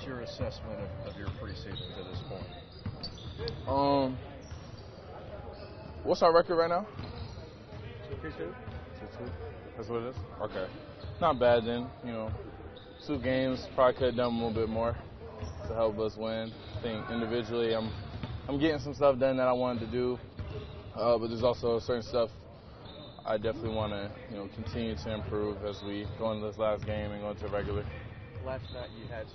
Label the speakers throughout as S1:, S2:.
S1: your assessment of your preseason to this point?
S2: What's our record right now?
S1: 2-2.
S2: 2-2. That's what it is? Okay. Not bad then. 2 games, probably could have done a little bit more to help us win. I think individually I'm getting some stuff done that I wanted to do, but there's also certain stuff I definitely want to continue to improve as we go into this last game and go into regular.
S1: Last night you had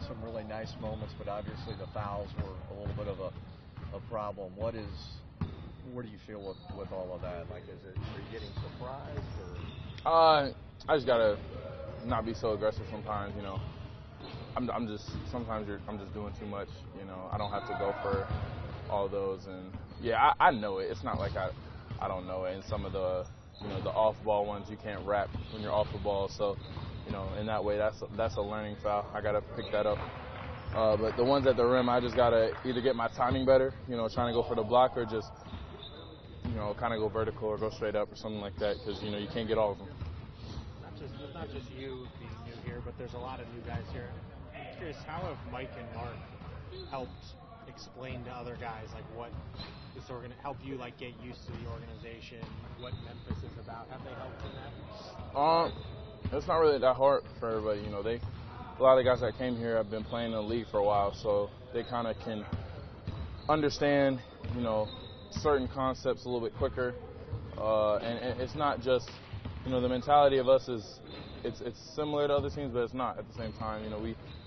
S1: some really nice moments, but obviously the fouls were a little bit of a problem. Where do you feel with all of that? Like, are you getting surprised or?
S2: I just gotta not be so aggressive sometimes. I'm just doing too much. I don't have to go for all those, and yeah, I know it. It's not like I don't know it. And some of the the off-ball ones you can't wrap when you're off the ball. So in that way, that's a learning foul. I gotta pick that up. But the ones at the rim, I just gotta either get my timing better, trying to go for the block, or just kind of go vertical or go straight up or something like that, because you can't get all of them.
S3: Not just you being new here, but there's a lot of new guys here. I'm curious, how have Mike and Mark helped explain to other guys what this help you get used to the organization, what Memphis is about? Have they helped in that?
S2: It's not really that hard for everybody. A lot of the guys that came here have been playing in the league for a while, so they kind of can understand certain concepts a little bit quicker, and it's not just the mentality of us is it's similar to other teams, but it's not at the same time.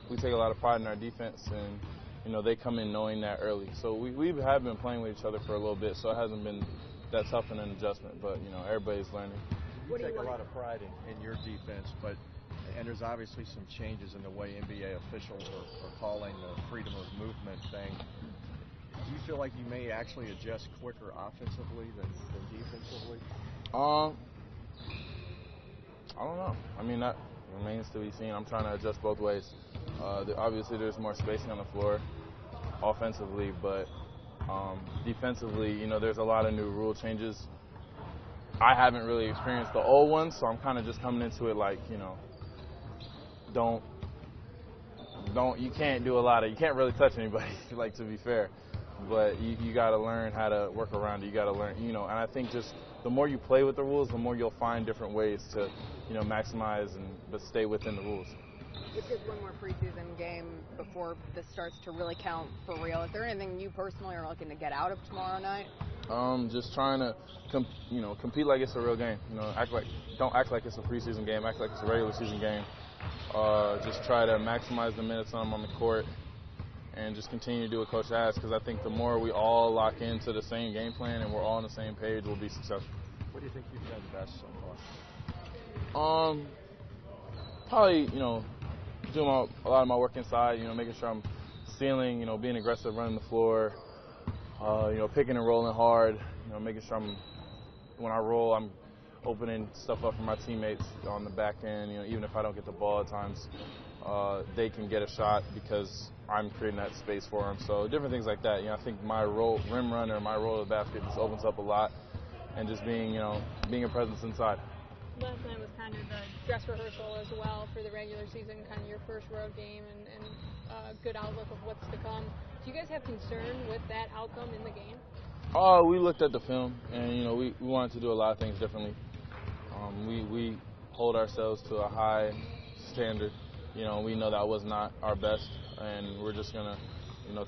S2: We take a lot of pride in our defense, and they come in knowing that early. So we have been playing with each other for a little bit, so it hasn't been that tough an adjustment, but everybody's learning.
S1: You take a lot of pride in your defense, and there's obviously some changes in the way NBA officials are calling the freedom of movement thing. Do you feel like you may actually adjust quicker offensively than defensively?
S2: I don't know. That remains to be seen. I'm trying to adjust both ways. Obviously, there's more spacing on the floor offensively, but defensively, there's a lot of new rule changes. I haven't really experienced the old ones, so I'm kind of just coming into it you can't do a lot of, you can't really touch anybody, to be fair. But you got to learn how to work around it. You got to learn, and I think just the more you play with the rules, the more you'll find different ways to, maximize but stay within the rules.
S4: It's just one more preseason game before this starts to really count for real. Is there anything you personally are looking to get out of tomorrow night?
S2: Just trying to, compete like it's a real game. Don't act like it's a preseason game. Act like it's a regular season game. Just try to maximize the minutes on the court, and just continue to do what Coach asks, because I think the more we all lock into the same game plan and we're all on the same page, we'll be successful.
S1: What do you think you've done best so
S2: far? Probably, doing a lot of my work inside, making sure I'm stealing, being aggressive, running the floor, picking and rolling hard, making sure when I roll, I'm opening stuff up for my teammates on the back end, even if I don't get the ball at times, they can get a shot because I'm creating that space for them. So different things like that. I think my role, rim runner, my role of the basket just opens up a lot, and just being a presence inside.
S5: Last night was kind of the dress rehearsal as well for the regular season, kind of your first road game and good outlook of what's to come. Do you guys have concern with that outcome in the game?
S2: We looked at the film, and we wanted to do a lot of things differently. We hold ourselves to a high standard. We know that was not our best, and we're just gonna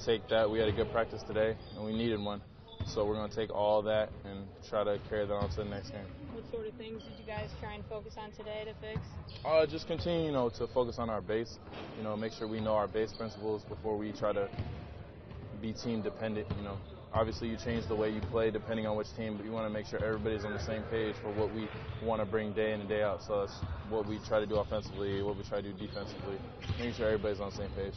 S2: take that. We had a good practice today, and we needed one. So we're going to take all that and try to carry that on to the next game.
S5: What sort of things did you guys try and focus on today to fix?
S2: Just continue, to focus on our base. Make sure we know our base principles before we try to be team dependent. Obviously you change the way you play depending on which team, but you want to make sure everybody's on the same page for what we want to bring day in and day out. So that's what we try to do offensively, what we try to do defensively, making sure everybody's on the same page.